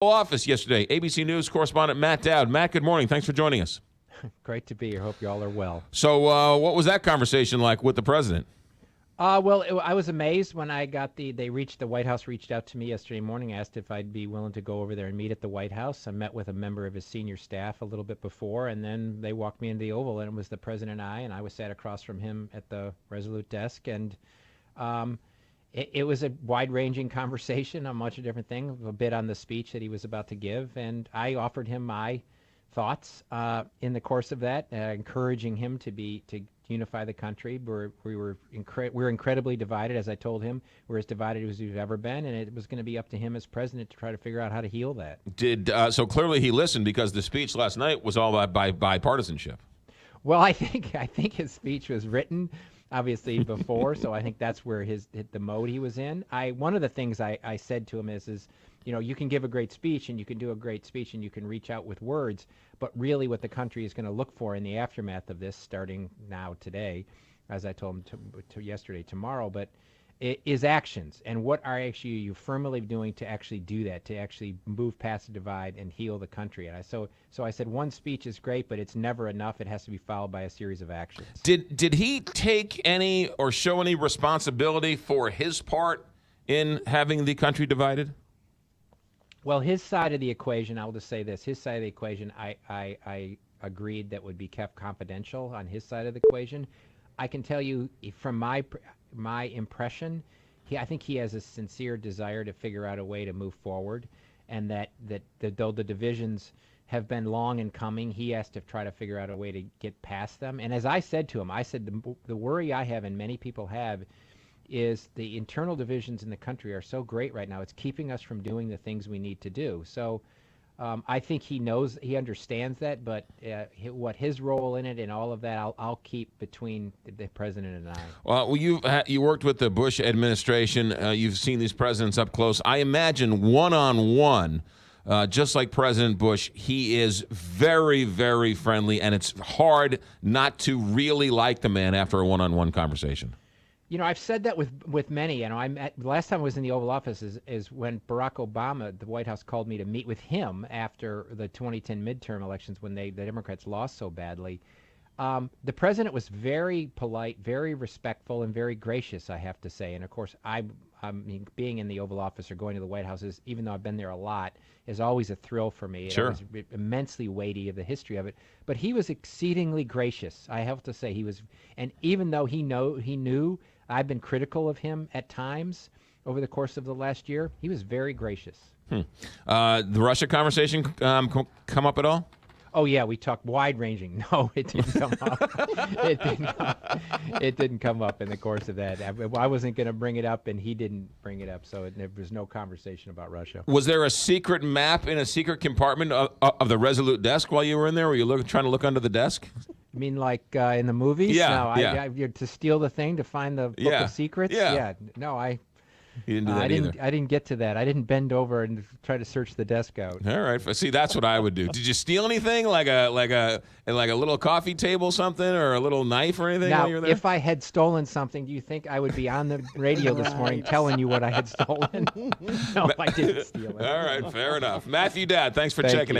Office yesterday. ABC News correspondent Matt Dowd. Matt, good morning. Thanks for joining us. Great to be here. Hope you all are well. So what was that conversation like with the president? I was amazed when I got the White House reached out to me yesterday morning, asked if I'd be willing to go over there and meet at the White House. I met with a member of his senior staff a little bit before, and then they walked me into the Oval, and it was the president and I was sat across from him at the Resolute desk, and it was a wide-ranging conversation on much of different things, a bit on the speech that he was about to give, and I offered him my thoughts in the course of that, encouraging him to unify the country. We're incredibly divided, as I told him. We're as divided as we've ever been, and it was going to be up to him as president to try to figure out how to heal that. So clearly he listened, because the speech last night was all about bipartisanship. Well, I think his speech was written obviously before, so I think that's where the mode he was in. One of the things I said to him is, you can give a great speech and you can do a great speech and you can reach out with words, but really what the country is going to look for in the aftermath of this, starting now today, as I told him to yesterday, tomorrow, but it is actions. And what are actually you firmly doing to actually do that, to actually move past the divide and heal the country? And so I said, one speech is great, but it's never enough. It has to be followed by a series of actions. Did he take any or show any responsibility for his part in having the country divided? Well, his side of the equation, I'll just say this, his side of the equation, I agreed that would be kept confidential on his side of the equation. I can tell you from my impression, I think he has a sincere desire to figure out a way to move forward, and that though the divisions have been long in coming, he has to try to figure out a way to get past them. And as I said to him, I said the worry I have, and many people have, is the internal divisions in the country are so great right now. It's keeping us from doing the things we need to do. So I think he understands that, but what his role in it and all of that, I'll keep between the president and I. Well, you worked with the Bush administration. You've seen these presidents up close. I imagine one-on-one, just like President Bush, he is very, very friendly, and it's hard not to really like the man after a one-on-one conversation. I've said that with many. Last time I was in the Oval Office is when Barack Obama, the White House, called me to meet with him after the 2010 midterm elections when the Democrats lost so badly. The president was very polite, very respectful, and very gracious, I have to say. And of course, I mean, being in the Oval Office or going to the White House, even though I've been there a lot, is always a thrill for me. Sure. It was immensely weighty of the history of it. But he was exceedingly gracious, I have to say. And even though he knew I've been critical of him at times over the course of the last year, he was very gracious. The Russia conversation come up at all? Oh, yeah, we talked wide-ranging. No, it didn't come up. It didn't come up in the course of that. I wasn't going to bring it up, and he didn't bring it up, so there was no conversation about Russia. Was there a secret map in a secret compartment of the Resolute desk while you were in there? Were you trying to look under the desk? You mean like in the movies? Yeah, no, yeah. To steal the thing, to find the book of secrets? Yeah. No, You didn't do that either. I didn't get to that. I didn't bend over and try to search the desk out. All right. See, that's what I would do. Did you steal anything, like a little coffee table, something, or a little knife or anything now, while you were there? If I had stolen something, do you think I would be on the radio this morning telling you what I had stolen? No, I didn't steal it. All right. Fair enough. Matthew Dowd, thanks for Thank checking in.